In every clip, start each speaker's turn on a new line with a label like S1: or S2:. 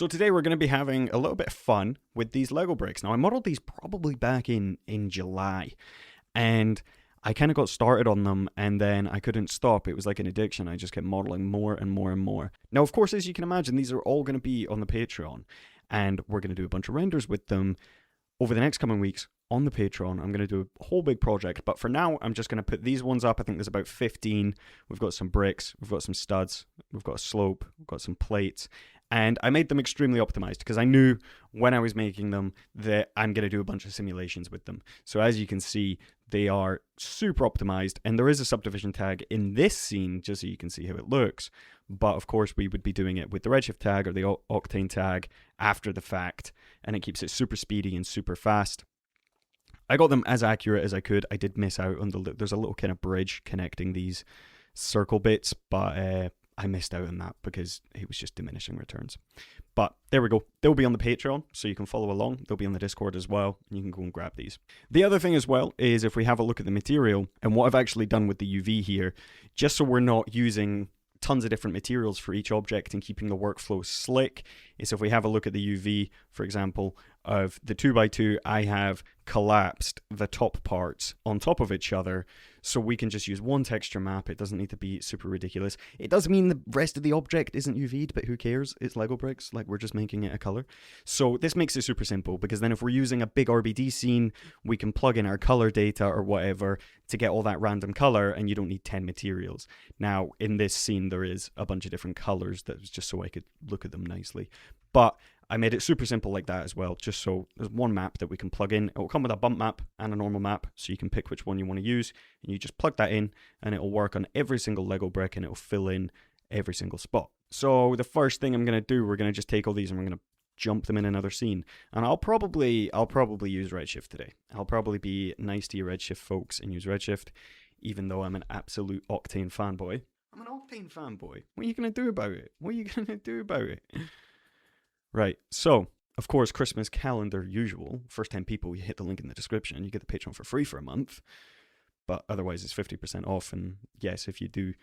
S1: So today we're going to be having a little bit of fun with these Lego bricks. Now I modeled these probably back in July, and I kind of got started on them and then I couldn't stop. It was like an addiction. I just kept modeling more and more and more. Now, of course, as you can imagine, these are all going to be on the Patreon, and we're going to do a bunch of renders with them over the next coming weeks on the Patreon. I'm going to do a whole big project, but for now, I'm just going to put these ones up. I think there's about 15. We've got some bricks, we've got some studs, we've got a slope, we've got some plates, and I made them extremely optimized because I knew when I was making them that I'm going to do a bunch of simulations with them. So as you can see, they are super optimized, and there is a subdivision tag in this scene just so you can see how it looks. But of course, we would be doing it with the Redshift tag or the Octane tag after the fact, and it keeps it super speedy and super fast. I got them as accurate as I could. I did miss out on there's a little kind of bridge connecting these circle bits, but I missed out on that because it was just diminishing returns. But there we go. They'll be on the Patreon, so you can follow along. They'll be on the Discord as well, and you can go and grab these. The other thing as well is if we have a look at the material and what I've actually done with the UV here, just so we're not using tons of different materials for each object and keeping the workflow slick, is if we have a look at the UV, for example, of the 2x2, I have collapsed the top parts on top of each other, so we can just use one texture map. It doesn't need to be super ridiculous. It does mean the rest of the object isn't UV'd, but who cares? It's Lego bricks, like we're just making it a color. So this makes it super simple, because then if we're using a big RBD scene, we can plug in our color data or whatever to get all that random color, and you don't need 10 materials. Now, in this scene, there is a bunch of different colors that was just so I could look at them nicely. But I made it super simple like that as well, just so there's one map that we can plug in. It will come with a bump map and a normal map, so you can pick which one you want to use, and you just plug that in, and it will work on every single Lego brick, and it will fill in every single spot. So the first thing I'm going to do, we're going to just take all these and we're going to jump them in another scene. And I'll probably use Redshift today. I'll probably be nice to you Redshift folks and use Redshift, even though I'm an absolute Octane fanboy. I'm an Octane fanboy. What are you going to do about it? What are you going to do about it? Right, so, of course, Christmas calendar usual. First 10 people, you hit the link in the description. You get the Patreon for free for a month. But otherwise, it's 50% off. And yes, if you do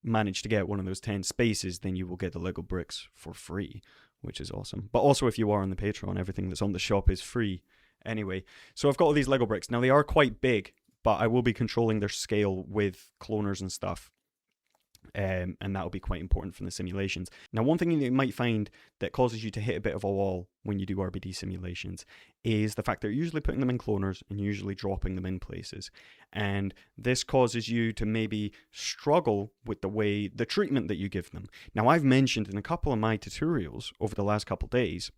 S1: manage to get one of those 10 spaces, then you will get the Lego bricks for free, which is awesome. But also, if you are on the Patreon, everything that's on the shop is free anyway. So I've got all these Lego bricks. Now, they are quite big, but I will be controlling their scale with cloners and stuff. And that'll be quite important from the simulations. Now, one thing you might find that causes you to hit a bit of a wall when you do RBD simulations is the fact that you're usually putting them in cloners and usually dropping them in places. And this causes you to maybe struggle with the treatment that you give them. Now, I've mentioned in a couple of my tutorials over the last couple of days,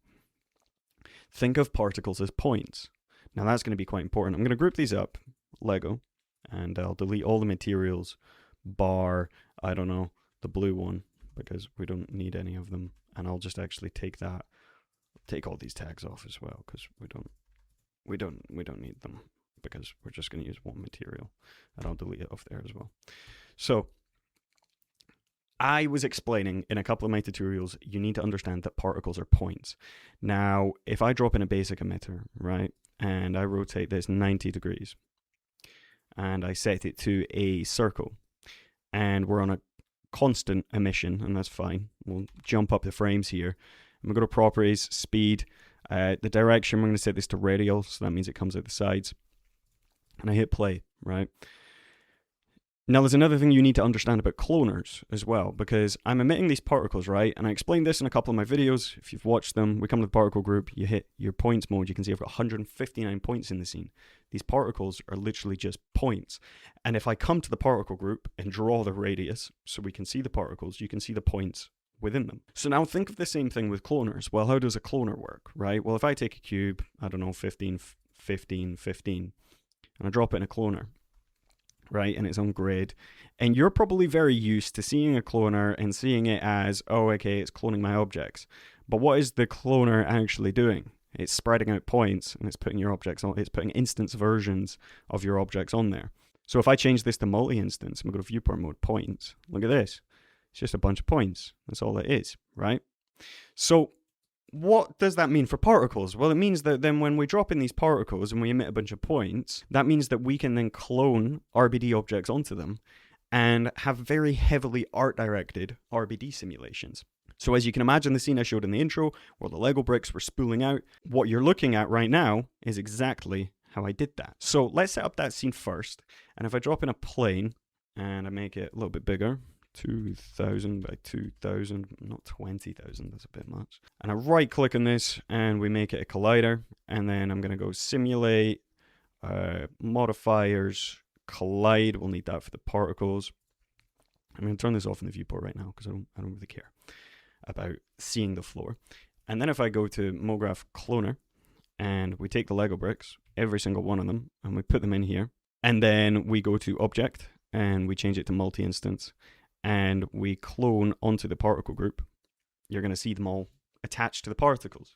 S1: think of particles as points. Now, that's going to be quite important. I'm going to group these up, Lego, and I'll delete all the materials bar, I don't know, the blue one, because we don't need any of them. And I'll just actually take all these tags off as well, because we don't need them, because we're just going to use one material. And I'll delete it off there as well. So I was explaining in a couple of my tutorials, you need to understand that particles are points. Now, if I drop in a basic emitter, right, and I rotate this 90 degrees, and I set it to a circle, and we're on a constant emission, and that's fine. We'll jump up the frames here. And we'll go to properties, speed, the direction, we're going to set this to radial, so that means it comes out the sides. And I hit play, right? Now, there's another thing you need to understand about cloners as well, because I'm emitting these particles, right? And I explained this in a couple of my videos. If you've watched them, we come to the particle group, you hit your points mode. You can see I've got 159 points in the scene. These particles are literally just points. And if I come to the particle group and draw the radius so we can see the particles, you can see the points within them. So now think of the same thing with cloners. Well, how does a cloner work, right? Well, if I take a cube, I don't know, 15, 15, 15, and I drop it in a cloner, right, and it's on grid, and you're probably very used to seeing a cloner and seeing it as, oh, okay, it's cloning my objects. But what is the cloner actually doing? It's spreading out points, and it's putting your objects on, it's putting instance versions of your objects on there. So if I change this to multi-instance, and we go to viewport mode, points, look at this. It's just a bunch of points. That's all it is, right? So what does that mean for particles? Well, it means that then when we drop in these particles and we emit a bunch of points, that means that we can then clone RBD objects onto them and have very heavily art-directed RBD simulations. So as you can imagine, the scene I showed in the intro, where the Lego bricks were spooling out, what you're looking at right now is exactly how I did that. So let's set up that scene first. And if I drop in a plane and I make it a little bit bigger, 2000 by 2000, not 20,000, that's a bit much. And I right click on this and we make it a collider. And then I'm going to go simulate, modifiers, collide. We'll need that for the particles. I'm going to turn this off in the viewport right now because I don't really care about seeing the floor. And then if I go to MoGraph Cloner and we take the Lego bricks, every single one of them, and we put them in here, and then we go to Object and we change it to multi-instance and we clone onto the particle group, you're going to see them all attached to the particles.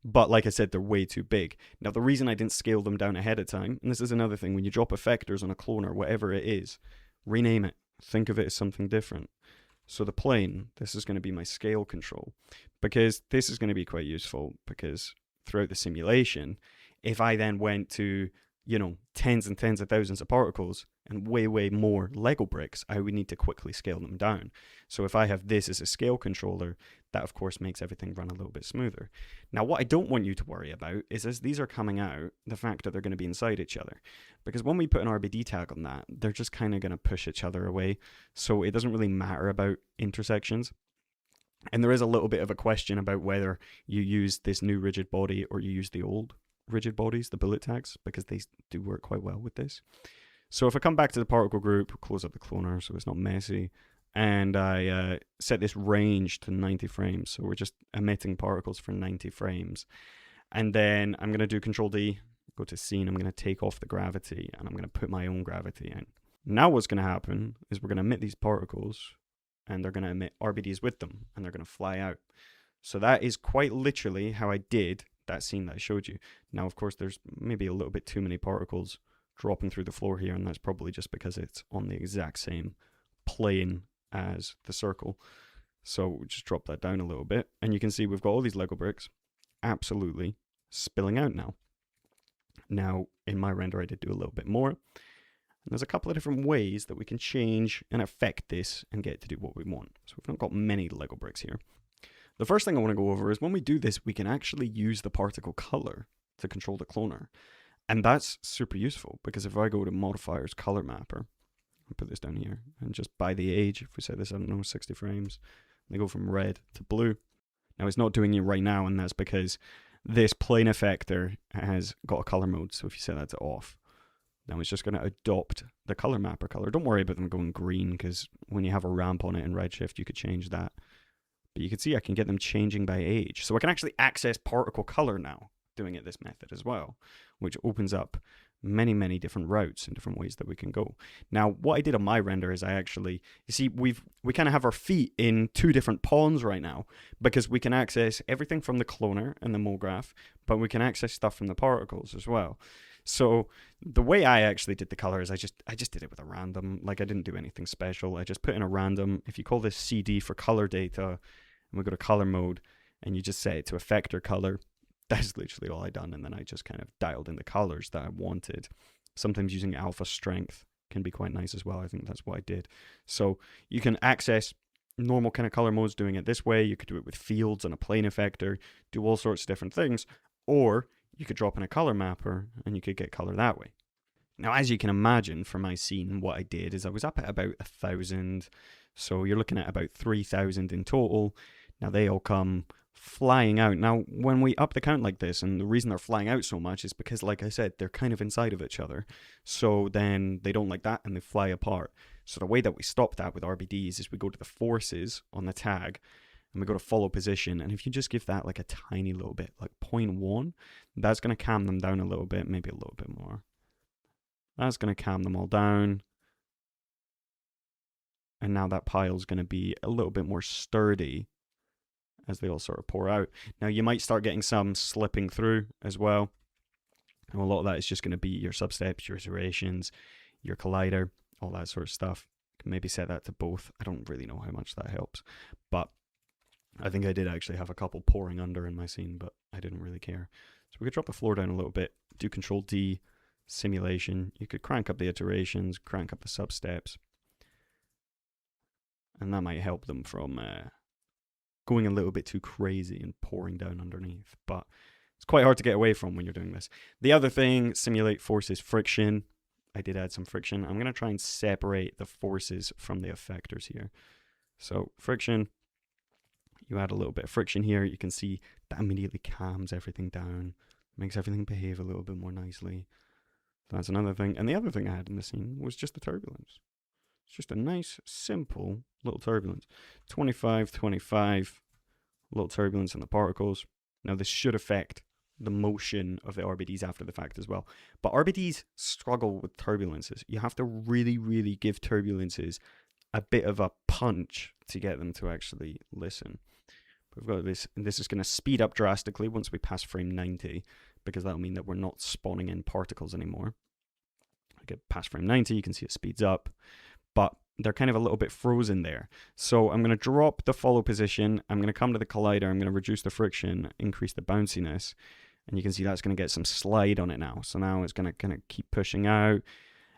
S1: But like I said, they're way too big. Now, the reason I didn't scale them down ahead of time, and this is another thing, when you drop effectors on a cloner, whatever it is, rename it. Think of it as something different. So the plane, this is going to be my scale control, because this is going to be quite useful, because throughout the simulation, if I then went to, tens and tens of thousands of particles and way, way more Lego bricks, I would need to quickly scale them down. So if I have this as a scale controller, that of course makes everything run a little bit smoother. Now, what I don't want you to worry about is as these are coming out, the fact that they're going to be inside each other. Because when we put an RBD tag on that, they're just kind of going to push each other away. So it doesn't really matter about intersections. And there is a little bit of a question about whether you use this new rigid body or you use the old rigid bodies, the bullet tags, because they do work quite well with this. So if I come back to the particle group, close up the cloner so it's not messy, and I set this range to 90 frames, so we're just emitting particles for 90 frames. And then I'm going to do Control D, go to scene, I'm going to take off the gravity, and I'm going to put my own gravity in. Now what's going to happen is we're going to emit these particles, and they're going to emit RBDs with them, and they're going to fly out. So that is quite literally how I did that scene that I showed you. Now, of course, there's maybe a little bit too many particles dropping through the floor here, and that's probably just because it's on the exact same plane as the circle. So we'll just drop that down a little bit, and you can see we've got all these Lego bricks absolutely spilling out now. Now, in my render, I did do a little bit more. And there's a couple of different ways that we can change and affect this and get it to do what we want. So we've not got many Lego bricks here. The first thing I want to go over is when we do this, we can actually use the particle color to control the cloner. And that's super useful because if I go to modifiers, color mapper, I'll put this down here, and just by the age, if we set this, I don't know, 60 frames, they go from red to blue. Now it's not doing it right now, and that's because this plane effector has got a color mode. So if you set that to off, now it's just going to adopt the color mapper color. Don't worry about them going green, because when you have a ramp on it in Redshift, you could change that. But you can see I can get them changing by age. So I can actually access particle color now, doing it this method as well, which opens up many, many different routes and different ways that we can go. Now, what I did on my render is I actually, you see, we kind of have our feet in two different ponds right now, because we can access everything from the cloner and the MoGraph, but we can access stuff from the particles as well. So the way I actually did the color is I just did it with a random, like I didn't do anything special. I just put in a random, if you call this CD for color data, and we go to color mode, and you just set it to effector color, that's literally all I done, and then I just kind of dialed in the colors that I wanted. Sometimes using alpha strength can be quite nice as well. I think that's what I did. So you can access normal kind of color modes doing it this way. You could do it with fields and a plane effector, do all sorts of different things, or you could drop in a color mapper and you could get color that way. Now, as you can imagine from my scene, what I did is I was up at about 1,000. So you're looking at about 3,000 in total. Now they all come flying out. Now, when we up the count like this, and the reason they're flying out so much is because, like I said, they're kind of inside of each other. So then they don't like that and they fly apart. So the way that we stop that with RBDs is we go to the forces on the tag and we go to follow position. And if you just give that like a tiny little bit, like 0.1, that's going to calm them down a little bit, maybe a little bit more. That's going to calm them all down. And now that pile is going to be a little bit more sturdy as they all sort of pour out. Now you might start getting some slipping through as well. And a lot of that is just going to be your substeps, your iterations, your collider, all that sort of stuff. You can maybe set that to both. I don't really know how much that helps. But I think I did actually have a couple pouring under in my scene, but I didn't really care. So we could drop the floor down a little bit, do Control D, simulation. You could crank up the iterations, crank up the substeps. And that might help them from going a little bit too crazy and pouring down underneath. But it's quite hard to get away from when you're doing this. The other thing, simulate forces friction. I did add some friction. I'm going to try and separate the forces from the effectors here. So friction, you add a little bit of friction here. You can see that immediately calms everything down, makes everything behave a little bit more nicely. That's another thing. And the other thing I had in the scene was just the turbulence. It's just a nice, simple little turbulence. 25, 25, little turbulence in the particles. Now this should affect the motion of the RBDs after the fact as well. But RBDs struggle with turbulences. You have to really, really give turbulences a bit of a punch to get them to actually listen. We've got this, and this is going to speed up drastically once we pass frame 90, because that'll mean that we're not spawning in particles anymore. I get past frame 90, you can see it speeds up, but they're kind of a little bit frozen there. So I'm going to drop the follow position, I'm going to come to the collider, I'm going to reduce the friction, increase the bounciness, and you can see that's going to get some slide on it now. So now it's going to kind of keep pushing out.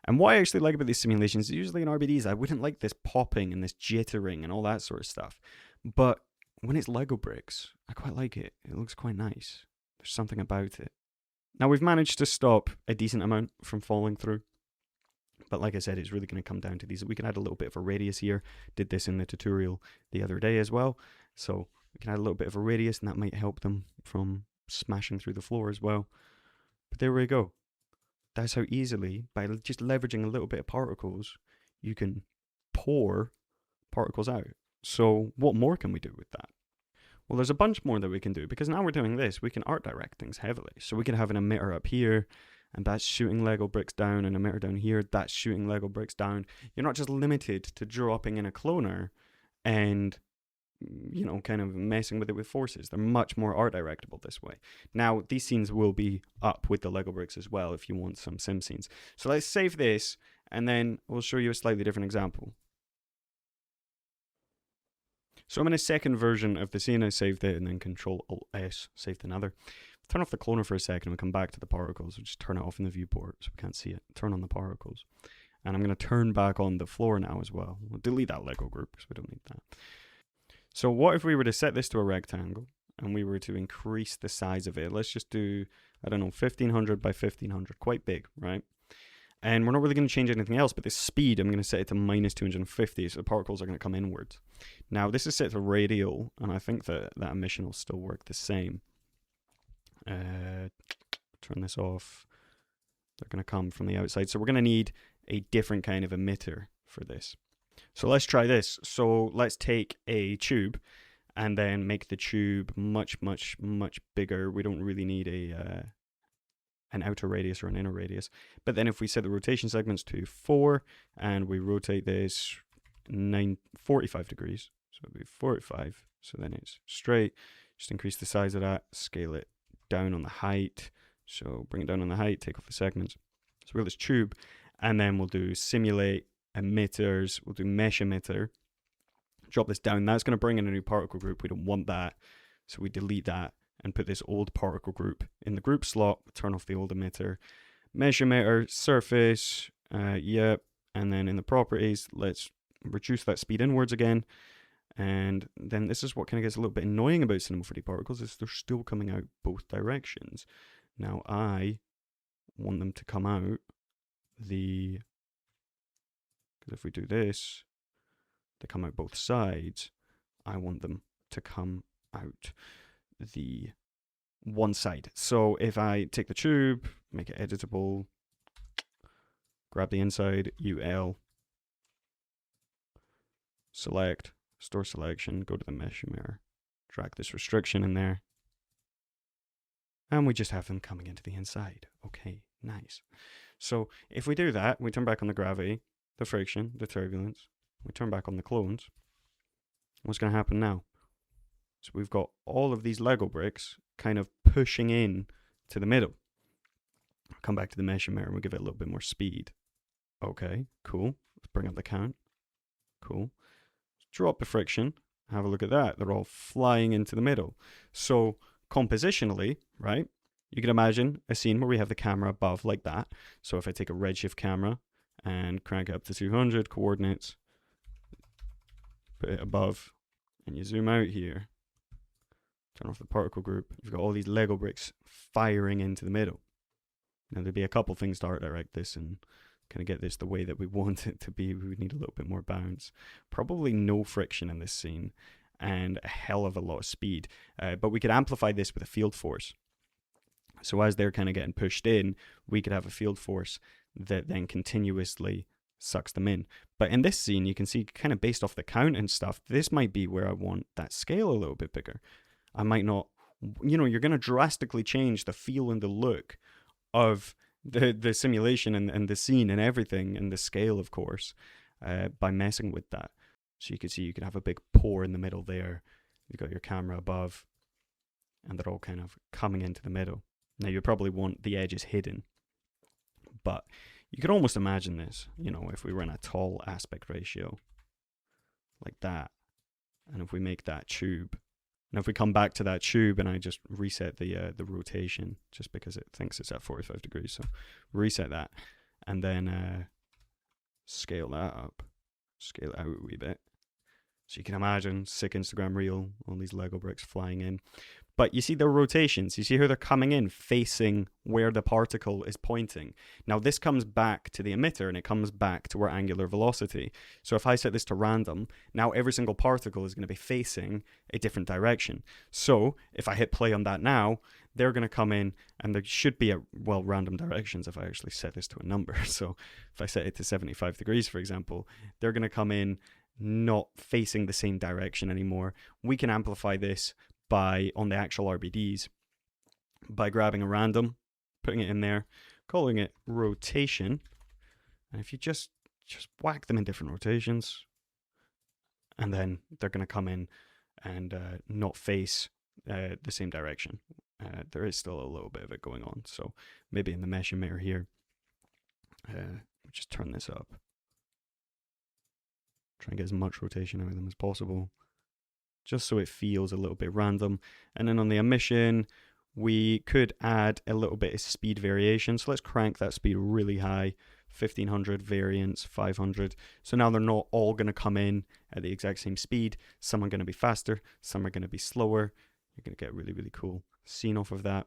S1: And what I actually like about these simulations, usually in RBDs, I wouldn't like this popping and this jittering and all that sort of stuff. But when it's Lego bricks, I quite like it. It looks quite nice. There's something about it. Now we've managed to stop a decent amount from falling through. But like I said, it's really going to come down to these. We can add a little bit of a radius here. Did this in the tutorial the other day as well. So we can add a little bit of a radius, and that might help them from smashing through the floor as well. But there we go. That's how easily, by just leveraging a little bit of particles, you can pour particles out. So what more can we do with that? Well, there's a bunch more that we can do, because now we're doing this, we can art direct things heavily. So we can have an emitter up here, and that's shooting Lego bricks down, an emitter down here, that's shooting Lego bricks down. You're not just limited to dropping in a cloner and, you know, kind of messing with it with forces. They're much more art directable this way. Now, these scenes will be up with the Lego bricks as well if you want some sim scenes. So let's save this, and then we'll show you a slightly different example. So I'm in a second version of the scene. I saved it, and then Control-Alt-S, saved another. Turn off the cloner for a second, and we come back to the particles. We'll just turn it off in the viewport so we can't see it. Turn on the particles. And I'm going to turn back on the floor now as well. We'll delete that Lego group because we don't need that. So what if we were to set this to a rectangle, and we were to increase the size of it? Let's just do, I don't know, 1500 by 1500. Quite big, right? And we're not really going to change anything else, but the speed, I'm going to set it to minus 250, so the particles are going to come inwards. Now, this is set to radial, and I think that emission will still work the same. Turn this off. They're going to come from the outside. So we're going to need a different kind of emitter for this. So let's try this. So let's take a tube and then make the tube much, much, much bigger. We don't really need an outer radius or an inner radius. But then if we set the rotation segments to 4 and we rotate this 45 degrees, so it'll be 45, so then it's straight, just increase the size of that, scale it down on the height, so bring it down on the height, take off the segments. So we've got this tube, and then we'll do simulate emitters, we'll do mesh emitter, drop this down. That's going to bring in a new particle group. We don't want that, so we delete that and put this old particle group in the group slot, turn off the old emitter, mesh emitter, surface, yep, and then in the properties, let's reduce that speed inwards again. And then this is what kind of gets a little bit annoying about Cinema 4D particles, is they're still coming out both directions. Now I want them to come out because if we do this, they come out both sides. I want them to come out the one side. So if I take the tube, make it editable, grab the inside, UL, select, store selection, go to the mesh emitter, drag this restriction in there, and we just have them coming into the inside. Okay, nice. So if we do that, we turn back on the gravity, the friction, the turbulence, we turn back on the clones, what's going to happen now? So we've got all of these Lego bricks kind of pushing in to the middle. I'll come back to the mesh emitter and we'll give it a little bit more speed. Okay, cool. Let's bring up the count. Cool. Drop the friction. Have a look at that. They're all flying into the middle. So compositionally, right, you can imagine a scene where we have the camera above like that. So if I take a Redshift camera and crank it up to 200 coordinates, put it above, and you zoom out here, turn off the particle group. You've got all these Lego bricks firing into the middle. Now, there'd be a couple things to art direct this and kind of get this the way that we want it to be. We would need a little bit more bounce. Probably no friction in this scene and a hell of a lot of speed. But we could amplify this with a field force. So as they're kind of getting pushed in, we could have a field force that then continuously sucks them in. But in this scene, you can see kind of based off the count and stuff, this might be where I want that scale a little bit bigger. I might not, you're going to drastically change the feel and the look of the simulation and the scene and everything, and the scale, of course, by messing with that. So you can see you can have a big pour in the middle there. You've got your camera above, and they're all kind of coming into the middle. Now, you probably want the edges hidden, but you could almost imagine this, if we run a tall aspect ratio like that, and if we make that tube, and if we come back to that tube and I just reset the rotation, just because it thinks it's at 45 degrees, so reset that, and then scale that up, scale it out a wee bit. So you can imagine, sick Instagram reel, all these Lego bricks flying in. But you see the rotations. You see how they're coming in, facing where the particle is pointing. Now, this comes back to the emitter, and it comes back to our angular velocity. So if I set this to random, now every single particle is going to be facing a different direction. So if I hit play on that now, they're going to come in, and there should be random directions if I actually set this to a number. So if I set it to 75 degrees, for example, they're going to come in not facing the same direction anymore. We can amplify this on the actual RBDs by grabbing a random, putting it in there, calling it rotation, and if you just whack them in different rotations, and then they're going to come in and not face the same direction. There is still a little bit of it going on, so maybe in the mesh emitter here, just turn this up, try and get as much rotation out of them as possible, just so it feels a little bit random. And then on the emission, we could add a little bit of speed variation. So let's crank that speed really high, 1500 variance, 500. So now they're not all going to come in at the exact same speed. Some are going to be faster, some are going to be slower. You're going to get really, really cool scene off of that.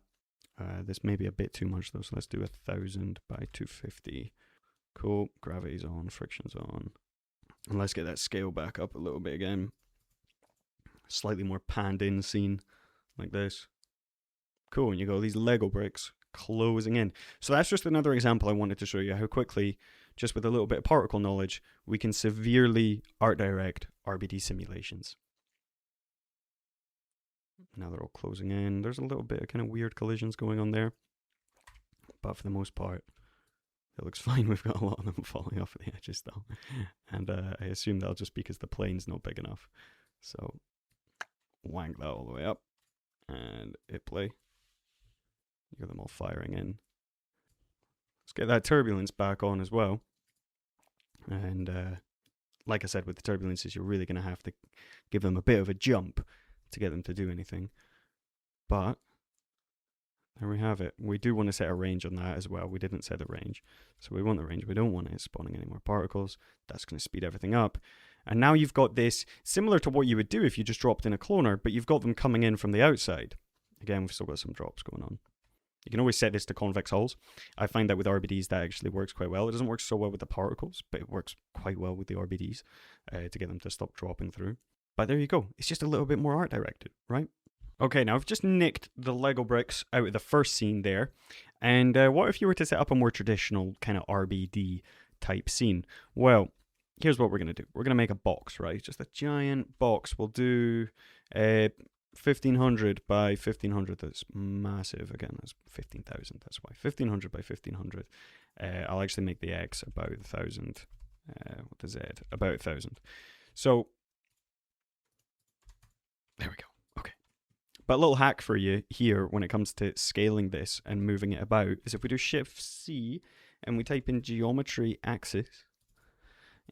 S1: This may be a bit too much though, so let's do 1000 by 250. Cool, gravity's on, friction's on. And let's get that scale back up a little bit again. Slightly more panned in scene like this. Cool, and you go these Lego bricks closing in. So that's just another example I wanted to show you how quickly, just with a little bit of particle knowledge, we can severely art direct RBD simulations. Now they're all closing in. There's a little bit of kind of weird collisions going on there, but for the most part, it looks fine. We've got a lot of them falling off the edges though, and I assume that'll just be because the plane's not big enough. So wank that all the way up and hit play. You got them all firing in. Let's get that turbulence back on as well. And like I said, with the turbulences, you're really going to have to give them a bit of a jump to get them to do anything. But there we have it. We do want to set a range on that as well. We didn't set a range. So we want the range. We don't want it spawning any more particles. That's going to speed everything up. And now you've got this, similar to what you would do if you just dropped in a cloner, but you've got them coming in from the outside. Again, we've still got some drops going on. You can always set this to convex hulls. I find that with RBDs that actually works quite well. It doesn't work so well with the particles, but it works quite well with the RBDs to get them to stop dropping through. But there you go. It's just a little bit more art directed, right? Okay, now I've just nicked the Lego bricks out of the first scene there. And what if you were to set up a more traditional kind of RBD type scene? Well, here's what we're going to do. We're going to make a box, right? Just a giant box. We'll do 1500 by 1500. That's massive. Again, that's 15,000. That's why. 1500 by 1500. I'll actually make the X about 1,000. With the Z, about 1,000. So, there we go. Okay. But a little hack for you here when it comes to scaling this and moving it about is if we do Shift-C and we type in geometry axis,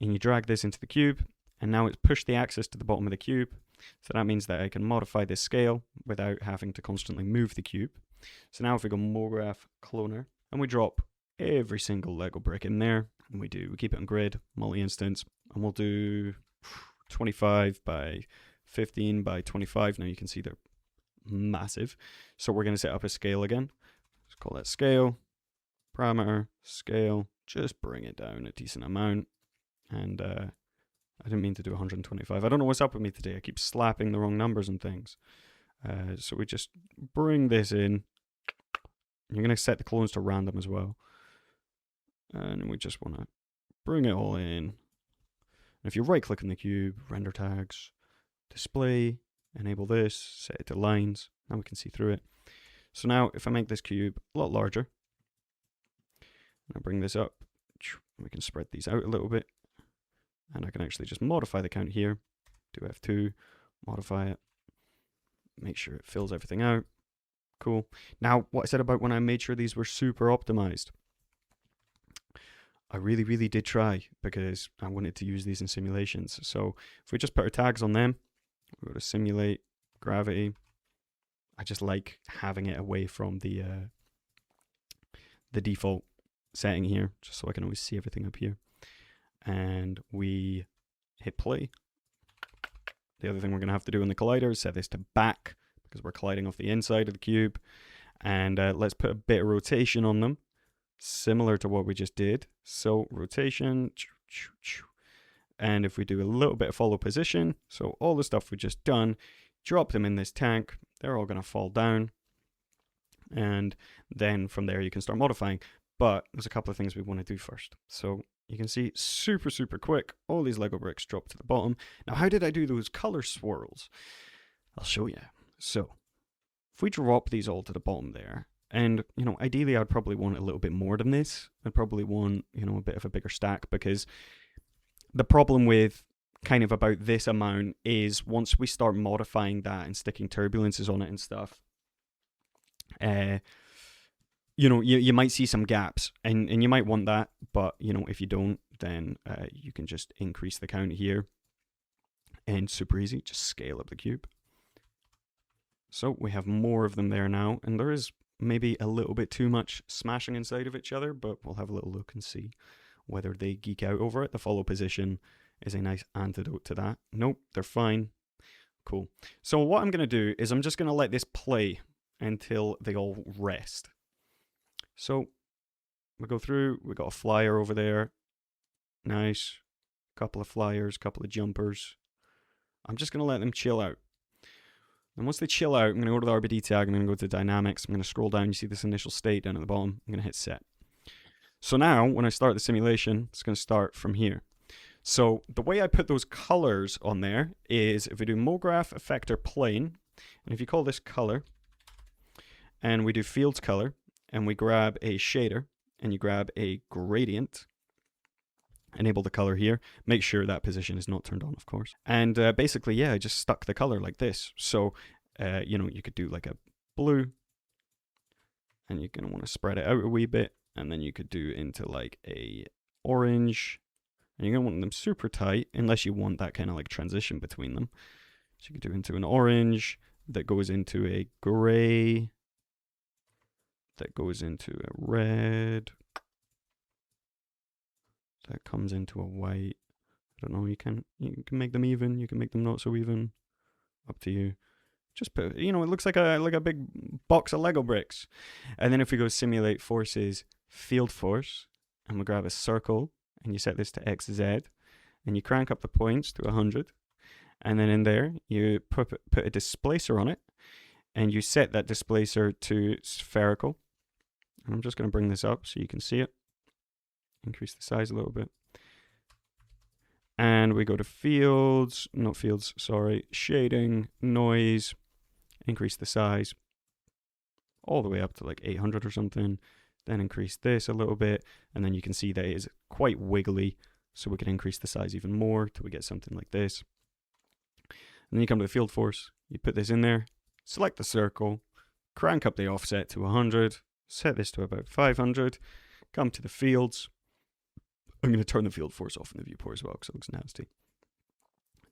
S1: and you drag this into the cube, and now it's pushed the axis to the bottom of the cube. So that means that I can modify this scale without having to constantly move the cube. So now if we go MoGraph cloner, and we drop every single Lego brick in there, and we keep it on grid, multi-instance, and we'll do 25 by 15 by 25. Now you can see they're massive. So we're going to set up a scale again. Let's call that scale, parameter, scale, just bring it down a decent amount. And I didn't mean to do 125. I don't know what's up with me today. I keep slapping the wrong numbers and things. So we just bring this in. You're going to set the clones to random as well. And we just want to bring it all in. And if you right click on the cube, render tags, display, enable this, set it to lines. Now we can see through it. So now if I make this cube a lot larger, and I bring this up, we can spread these out a little bit. And I can actually just modify the count here. Do F2, modify it, make sure it fills everything out. Cool. Now, what I said about when I made sure these were super optimized. I really, really did try because I wanted to use these in simulations. So if we just put our tags on them, we go to simulate, gravity. I just like having it away from the default setting here, just so I can always see everything up here. And we hit play. The other thing we're going to have to do in the collider is set this to back because we're colliding off the inside of the cube. And let's put a bit of rotation on them, similar to what we just did. So rotation, and if we do a little bit of follow position, so all the stuff we just done, drop them in this tank, they're all going to fall down. And then from there you can start modifying. But there's a couple of things we want to do first. So you can see super, super quick, all these Lego bricks drop to the bottom. Now, how did I do those color swirls? I'll show you. So if we drop these all to the bottom there, and, you know, ideally I'd probably want a little bit more than this. I'd probably want, you know, a bit of a bigger stack, because the problem with kind of about this amount is once we start modifying that and sticking turbulences on it and stuff, you know, you might see some gaps, and you might want that, but, you know, if you don't, then you can just increase the count here, and super easy, just scale up the cube. So we have more of them there now, and there is maybe a little bit too much smashing inside of each other, but we'll have a little look and see whether they geek out over it. The follow position is a nice antidote to that. Nope, they're fine. Cool. So what I'm going to do is I'm just going to let this play until they all rest. So we go through, we got a flyer over there. Nice. Couple of flyers, couple of jumpers. I'm just going to let them chill out. And once they chill out, I'm going to go to the RBD tag, I'm going to go to dynamics, I'm going to scroll down, you see this initial state down at the bottom, I'm going to hit set. So now, when I start the simulation, it's going to start from here. So the way I put those colors on there is if we do MoGraph effector plane, and if you call this color, and we do fields color, and we grab a shader, and you grab a gradient, enable the color here, make sure that position is not turned on, of course. And basically, yeah, I just stuck the color like this. So, you know, you could do like a blue, and you're going to want to spread it out a wee bit, and then you could do into like a orange, and you're going to want them super tight, unless you want that kind of like transition between them. So you could do into an orange, that goes into a gray, that goes into a red, that comes into a white. I don't know, you can make them even, you can make them not so even, up to you. Just put, you know, it looks like a big box of Lego bricks. And then if we go simulate forces, field force, and we grab a circle, and you set this to XZ, and you crank up the points to 100, and then in there, you put a displacer on it, and you set that displacer to spherical. And I'm just going to bring this up so you can see it. Increase the size a little bit. And we go to fields, not fields, sorry, shading, noise, increase the size all the way up to like 800 or something. Then increase this a little bit, and then you can see that it is quite wiggly, so we can increase the size even more till we get something like this. And then you come to the field force, you put this in there, select the circle, crank up the offset to 100, set this to about 500, come to the fields. I'm going to turn the field force off in the viewport as well because it looks nasty.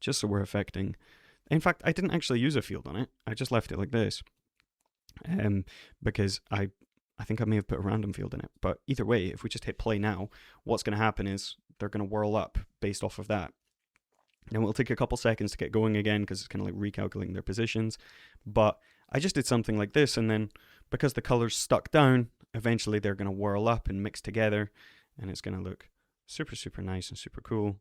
S1: Just so we're affecting. In fact, I didn't actually use a field on it. I just left it like this. Because I think I may have put a random field in it. But either way, if we just hit play now, what's going to happen is they're going to whirl up based off of that. Now it'll take a couple seconds to get going again because it's kind of like recalculating their positions. But I just did something like this, and then because the colors stuck down, eventually they're going to whirl up and mix together, and it's going to look super, super nice and super cool.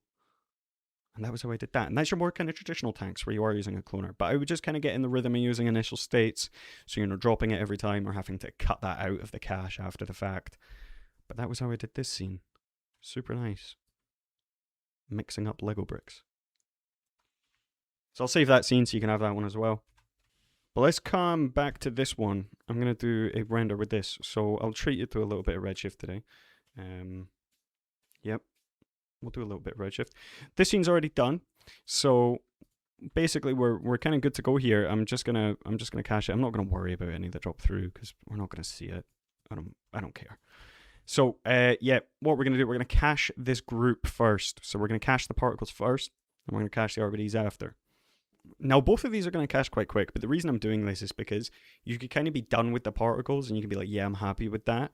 S1: And that was how I did that. And that's your more kind of traditional tanks where you are using a cloner. But I would just kind of get in the rhythm of using initial states, so you're not dropping it every time or having to cut that out of the cache after the fact. But that was how I did this scene. Super nice. Mixing up Lego bricks. So I'll save that scene so you can have that one as well. But let's come back to this one. I'm going to do a render with this. So I'll treat you to a little bit of Redshift today. Yep. We'll do a little bit of Redshift. This scene's already done. So basically we're kind of good to go here. I'm just gonna cache it. I'm not gonna worry about any that drop through because we're not gonna see it. I don't care. So yeah, what we're gonna do, we're gonna cache this group first. So we're gonna cache the particles first, and we're gonna cache the RBDs after. Now both of these are gonna cache quite quick, but the reason I'm doing this is because you could kind of be done with the particles and you can be like, yeah, I'm happy with that,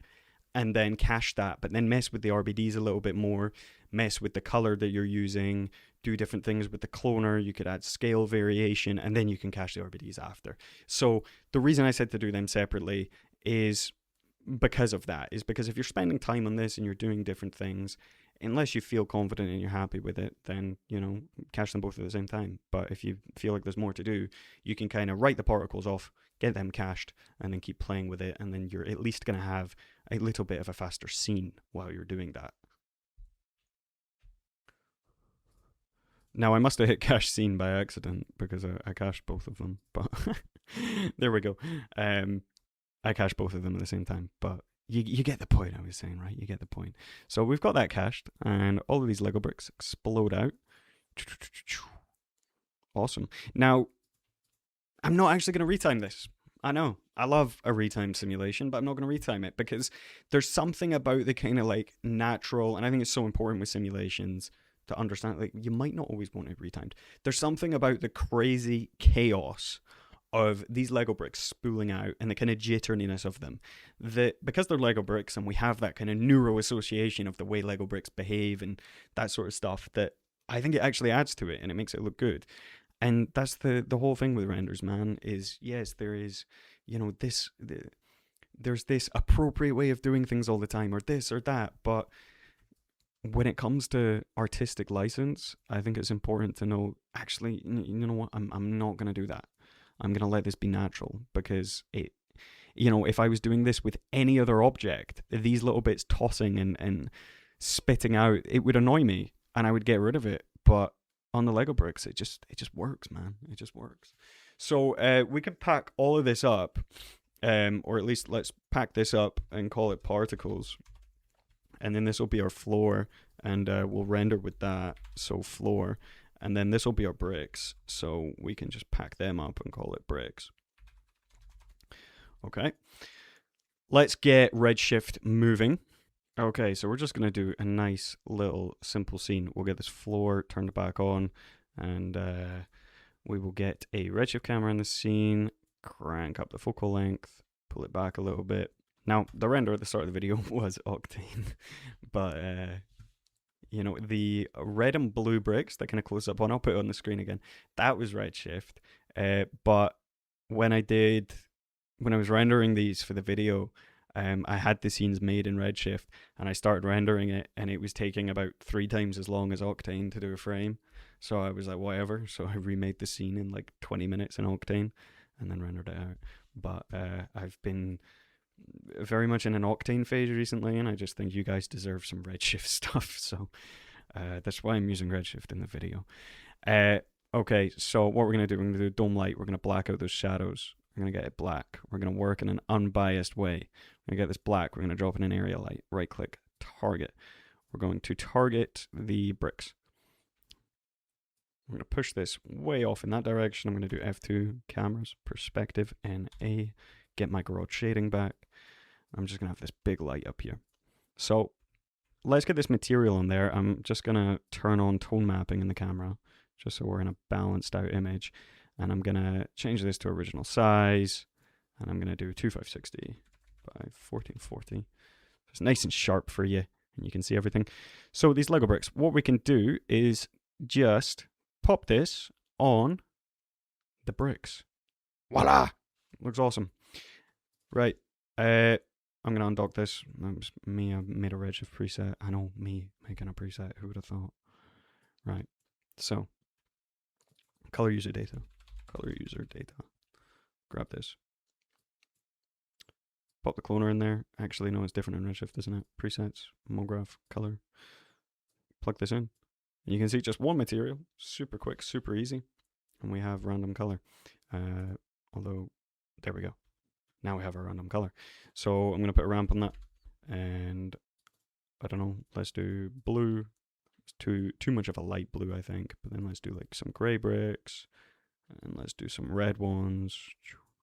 S1: and then cache that, but then mess with the RBDs a little bit more, mess with the color that you're using, do different things with the cloner. You could add scale variation, and then you can cache the RBDs after. So the reason I said to do them separately is because of that, is because if you're spending time on this and you're doing different things, unless you feel confident and you're happy with it, then, you know, cache them both at the same time. But if you feel like there's more to do, you can kind of write the particles off, get them cached, and then keep playing with it, and then you're at least going to have a little bit of a faster scene while you're doing that. Now, I must have hit cache scene by accident because I cached both of them, but there we go. I cached both of them at the same time, but you get the point I was saying, right? You get the point. So we've got that cached, and all of these Lego bricks explode out. Awesome. Now, I'm not actually going to retime this. I know, I love a retime simulation, but I'm not going to retime it because there's something about the kind of like natural, and I think it's so important with simulations to understand, like, you might not always want it retimed. There's something about the crazy chaos of these Lego bricks spooling out and the kind of jitteriness of them, that because they're Lego bricks and we have that kind of neuro association of the way Lego bricks behave and that sort of stuff, that I think it actually adds to it and it makes it look good. And that's the whole thing with renders, man, is yes, there is, you know, there's this appropriate way of doing things all the time, or this or that, but when it comes to artistic license, I think it's important to know, actually, you know what, I'm not going to do that. I'm going to let this be natural, because it, you know, if I was doing this with any other object, these little bits tossing and spitting out, it would annoy me and I would get rid of it. But on the Lego bricks, it just works, man. It just works. So we could pack all of this up, or at least let's pack this up and call it particles. And then this will be our floor, and we'll render with that, so floor. And then this will be our bricks, so we can just pack them up and call it bricks. Okay. Let's get Redshift moving. Okay, so we're just going to do a nice little simple scene. We'll get this floor turned back on, and we will get a Redshift camera in the scene, crank up the focal length, pull it back a little bit. Now, the render at the start of the video was Octane, but, you know, the red and blue bricks that kind of close up on, I'll put it on the screen again, that was Redshift. But when I was rendering these for the video, I had the scenes made in Redshift, and I started rendering it, and it was taking about 3 times as long as Octane to do a frame. So I was like, whatever. So I remade the scene in like 20 minutes in Octane, and then rendered it out. But I've been very much in an Octane phase recently, and I just think you guys deserve some Redshift stuff, so that's why I'm using Redshift in the video. Okay, so what we're going to do, we're going to do dome light, we're going to black out those shadows, we're going to get it black, we're going to work in an unbiased way, we're going to get this black, we're going to drop in an area light, right click, target, we're going to target the bricks. I'm going to push this way off in that direction. I'm going to do F2, cameras, perspective, NA, get my garage shading back. I'm just going to have this big light up here. So let's get this material in there. I'm just going to turn on tone mapping in the camera, just so we're in a balanced out image. And I'm going to change this to original size. And I'm going to do 2560 by 1440. It's nice and sharp for you, and you can see everything. So these Lego bricks, what we can do is just pop this on the bricks. Voila! Looks awesome. Right. I'm going to undock this. That was me. I made a Redshift preset. I know, me making a preset. Who would have thought? Right. So, color user data. Color user data. Grab this. Pop the cloner in there. Actually, no, it's different in Redshift, isn't it? Presets, MoGraph, color. Plug this in. And you can see just one material. Super quick, super easy. And we have random color. Although, there we go. Now we have a random color. So I'm going to put a ramp on that. And I don't know, let's do blue. It's too much of a light blue, I think. But then let's do like some gray bricks. And let's do some red ones.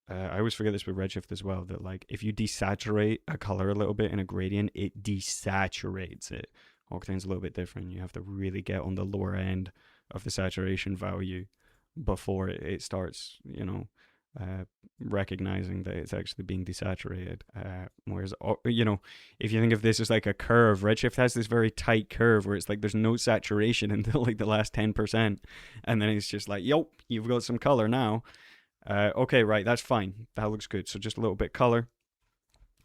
S1: I always forget this with Redshift as well, that like if you desaturate a color a little bit in a gradient, it desaturates it. Octane's a little bit different. You have to really get on the lower end of the saturation value before it starts, you know, recognizing that it's actually being desaturated. Whereas, you know, if you think of this as like a curve, Redshift has this very tight curve where it's like there's no saturation until like the last 10%. And then it's just like, yo, you've got some color now. Okay, right, that's fine. That looks good. So just a little bit color.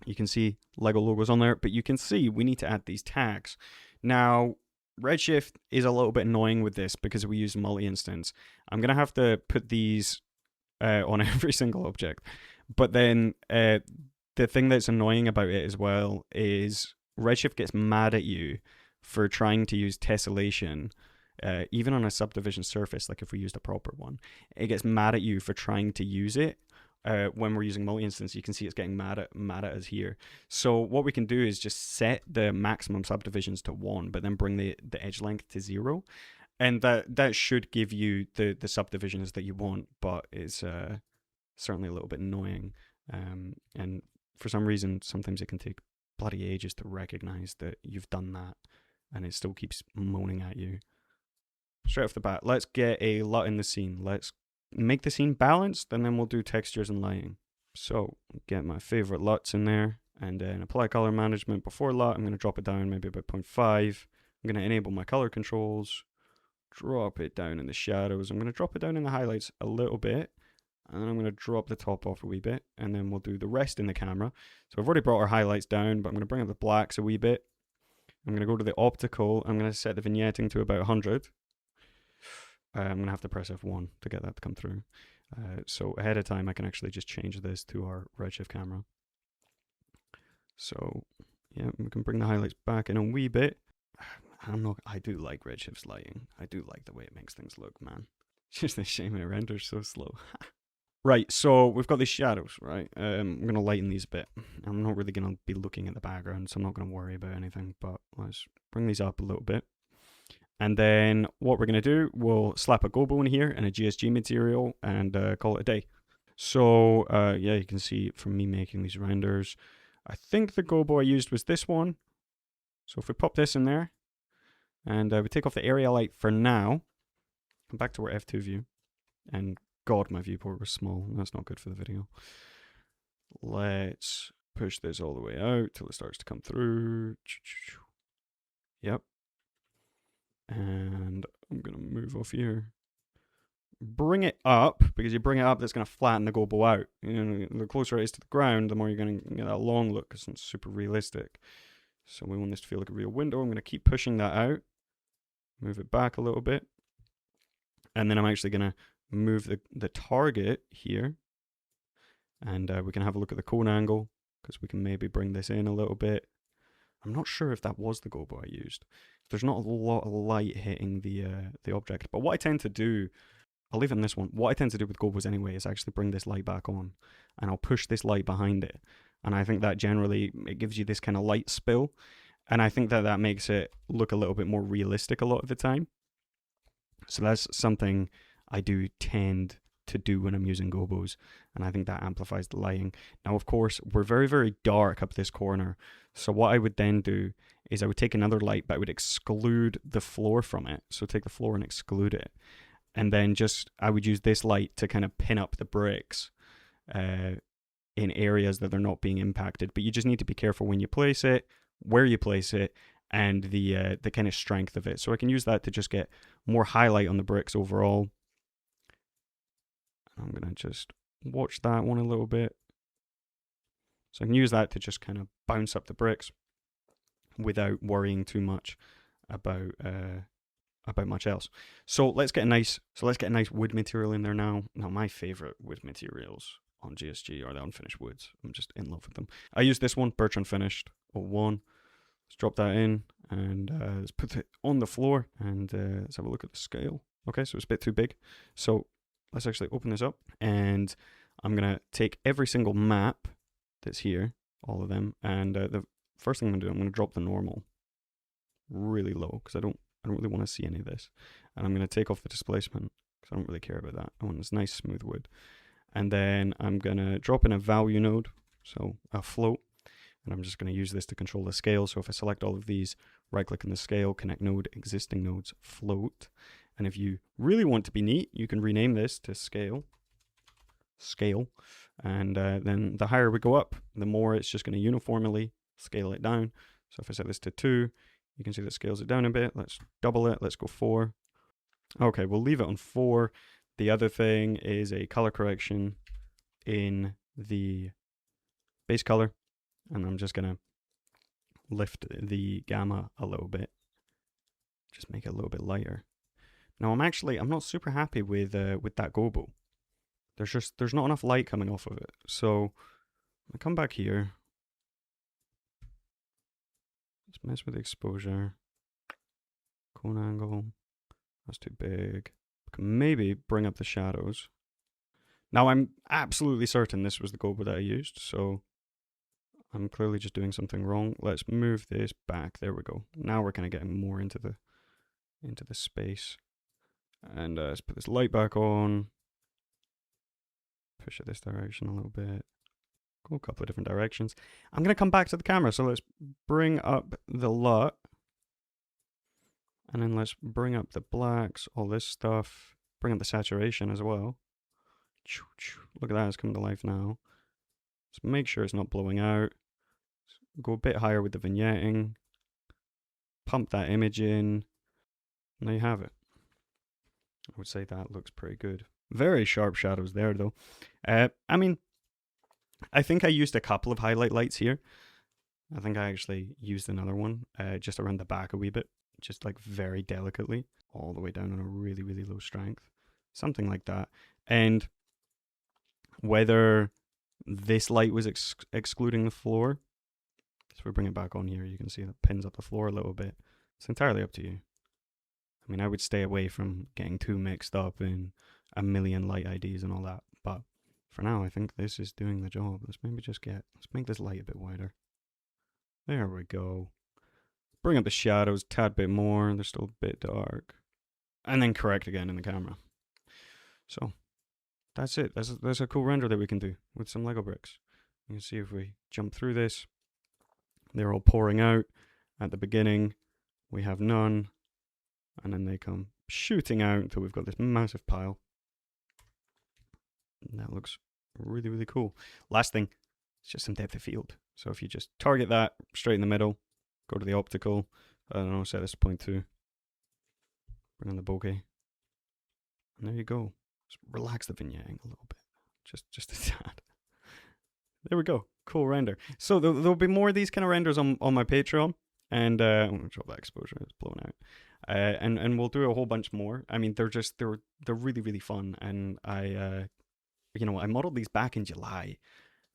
S1: You can see Lego logos on there, but you can see we need to add these tags. Now, Redshift is a little bit annoying with this because we use multi-instance. I'm going to have to put these on every single object. But then the thing that's annoying about it as well is Redshift gets mad at you for trying to use tessellation. Even on a subdivision surface, like if we used a proper one, it gets mad at you for trying to use it. When we're using multi-instance, you can see it's getting mad at us here. So what we can do is just set the maximum subdivisions to 1, but then bring the edge length to 0. And that should give you the subdivisions that you want, but it's certainly a little bit annoying. And for some reason, sometimes it can take bloody ages to recognize that you've done that, and it still keeps moaning at you. Straight off the bat, let's get a LUT in the scene. Let's make the scene balanced, and then we'll do textures and lighting. So, get my favorite LUTs in there, and then apply color management before LUT. I'm going to drop it down maybe about 0.5. I'm going to enable my color controls, drop it down in the shadows. I'm going to drop it down in the highlights a little bit, and then I'm going to drop the top off a wee bit, and then we'll do the rest in the camera. So I've already brought our highlights down, but I'm going to bring up the blacks a wee bit. I'm going to go to the optical. I'm going to set the vignetting to about 100. I'm going to have to press F1 to get that to come through. So ahead of time, I can actually just change this to our Redshift camera. So yeah, we can bring the highlights back in a wee bit. I do like Redshift's lighting. I do like the way it makes things look, man. It's just a shame it renders so slow. Right, so we've got these shadows, right? I'm going to lighten these a bit. I'm not really going to be looking at the background, so I'm not going to worry about anything, but let's bring these up a little bit. And then what we're going to do, we'll slap a gobo in here and a GSG material and call it a day. So yeah, you can see from me making these renders, I think the gobo I used was this one. So if we pop this in there and we take off the area light for now, come back to our F2 view, and God, my viewport was small. That's not good for the video. Let's push this all the way out till it starts to come through. Yep. And I'm going to move off here. Bring it up, because you bring it up, that's going to flatten the gobo out. You know, the closer it is to the ground, the more you're going to get that long look, because it's super realistic. So we want this to feel like a real window. I'm going to keep pushing that out. Move it back a little bit. And then I'm actually going to move the target here. And we can have a look at the cone angle, because we can maybe bring this in a little bit. I'm not sure if that was the gobo I used. There's not a lot of light hitting the object. But what I tend to do, I'll leave it in this one. What I tend to do with gobos anyway is actually bring this light back on. And I'll push this light behind it. And I think that generally, it gives you this kind of light spill. And I think that makes it look a little bit more realistic a lot of the time. So that's something I do tend to do when I'm using gobos, and I think that amplifies the lighting. Now, of course, we're very, very dark up this corner, so what I would then do is I would take another light, but I would exclude the floor from it. So take the floor and exclude it, and then I would use this light to kind of pin up the bricks in areas that they're not being impacted. But you just need to be careful when you place it, where you place it, and the kind of strength of it. So I can use that to just get more highlight on the bricks overall. I'm going to just watch that one a little bit. So I can use that to just kind of bounce up the bricks without worrying too much about much else. So let's get a nice wood material in there now. Now my favorite wood materials on GSG are the unfinished woods. I'm just in love with them. I use this one, birch unfinished 01. Let's drop that in and let's put it on the floor and let's have a look at the scale. Okay, so it's a bit too big. So let's actually open this up and I'm gonna take every single map that's here, all of them, and the first thing I'm gonna do, I'm gonna drop the normal really low because I don't really want to see any of this, and I'm gonna take off the displacement because I don't really care about that. I want this nice smooth wood, and then I'm gonna drop in a value node, so a float, and I'm just gonna use this to control the scale. So if I select all of these, right click on the scale, connect node, existing nodes, float, and if you really want to be neat, you can rename this to scale, and then the higher we go up, the more it's just going to uniformly scale it down. So if I set this to 2, you can see that scales it down a bit. Let's double it. Let's go 4. Okay, we'll leave it on 4. The other thing is a color correction in the base color, and I'm just going to lift the gamma a little bit, just make it a little bit lighter. Now I'm not super happy with that gobo. There's not enough light coming off of it. So I come back here. Let's mess with the exposure. Cone angle. That's too big. Maybe bring up the shadows. Now I'm absolutely certain this was the gobo that I used, so I'm clearly just doing something wrong. Let's move this back. There we go. Now we're kind of getting more into the space. And let's put this light back on. Push it this direction a little bit. Go a couple of different directions. I'm going to come back to the camera, so let's bring up the LUT. And then let's bring up the blacks, all this stuff. Bring up the saturation as well. Look at that, it's coming to life now. Let's make sure it's not blowing out. Go a bit higher with the vignetting. Pump that image in. And there you have it. I would say that looks pretty good. Very sharp shadows there, though. I mean, I think I used a couple of highlight lights here. I think I actually used another one just around the back a wee bit, just like very delicately, all the way down on a really, really low strength. Something like that. And whether this light was excluding the floor, so we bring it back on here, you can see that pins up the floor a little bit. It's entirely up to you. I mean, I would stay away from getting too mixed up in a million light IDs and all that, but for now, I think this is doing the job. Let's make this light a bit wider. There we go. Bring up the shadows a tad bit more. They're still a bit dark. And then correct again in the camera. So, that's it. That's a cool render that we can do with some Lego bricks. You can see if we jump through this, they're all pouring out. At the beginning, we have none. And then they come shooting out until we've got this massive pile. And that looks really, really cool. Last thing, it's just some depth of field. So if you just target that straight in the middle, go to the optical, I don't know, set this to 0.2. Bring on the bokeh. And there you go. Just relax the vignetting a little bit. Just a tad. There we go. Cool render. So there'll be more of these kind of renders on my Patreon. And I'm going to drop that exposure. It's blown out. And we'll do a whole bunch more. I mean, they're really, really fun. And I modeled these back in July.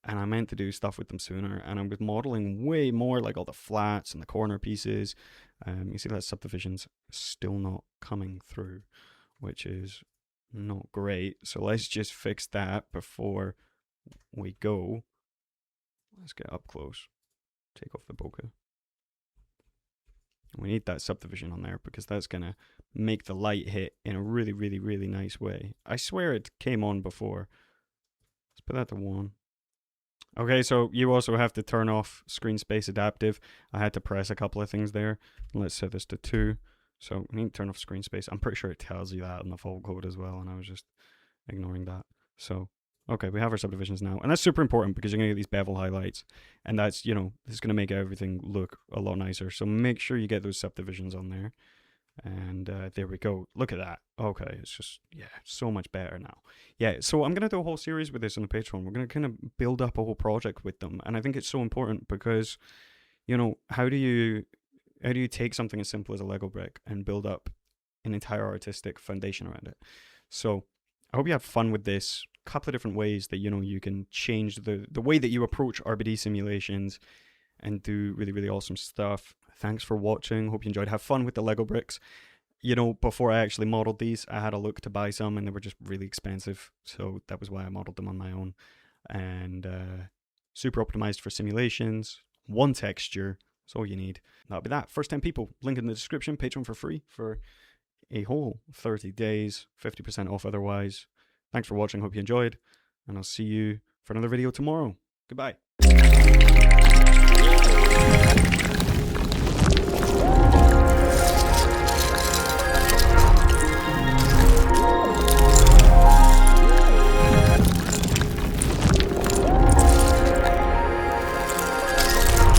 S1: And I meant to do stuff with them sooner. And I was modeling way more, like all the flats and the corner pieces. You see that subdivision's still not coming through, which is not great. So let's just fix that before we go. Let's get up close. Take off the bokeh. We need that subdivision on there because that's going to make the light hit in a really, really, really nice way. I swear it came on before. Let's put that to 1. Okay, so you also have to turn off screen space adaptive. I had to press a couple of things there. Let's set this to 2. So we need to turn off screen space. I'm pretty sure it tells you that in the fault code as well, and I was just ignoring that. So, okay, we have our subdivisions now. And that's super important because you're going to get these bevel highlights. And that's, this is going to make everything look a lot nicer. So make sure you get those subdivisions on there. And there we go. Look at that. Okay, it's just, yeah, so much better now. Yeah, so I'm going to do a whole series with this on the Patreon. We're going to kind of build up a whole project with them. And I think it's so important because, you know, how do you take something as simple as a Lego brick and build up an entire artistic foundation around it? So I hope you have fun with this. A couple of different ways that, you know, you can change the way that you approach RBD simulations and do really, really awesome stuff. Thanks for watching. Hope you enjoyed. Have fun with the Lego bricks. You know, before I actually modeled these, I had a look to buy some and they were just really expensive. So that was why I modeled them on my own. And super optimized for simulations. One texture. That's all you need. That'll be that. First 10 people. Link in the description. Patreon for free for a whole 30 days. 50% off otherwise. Thanks for watching. Hope you enjoyed. And I'll see you for another video tomorrow. Goodbye.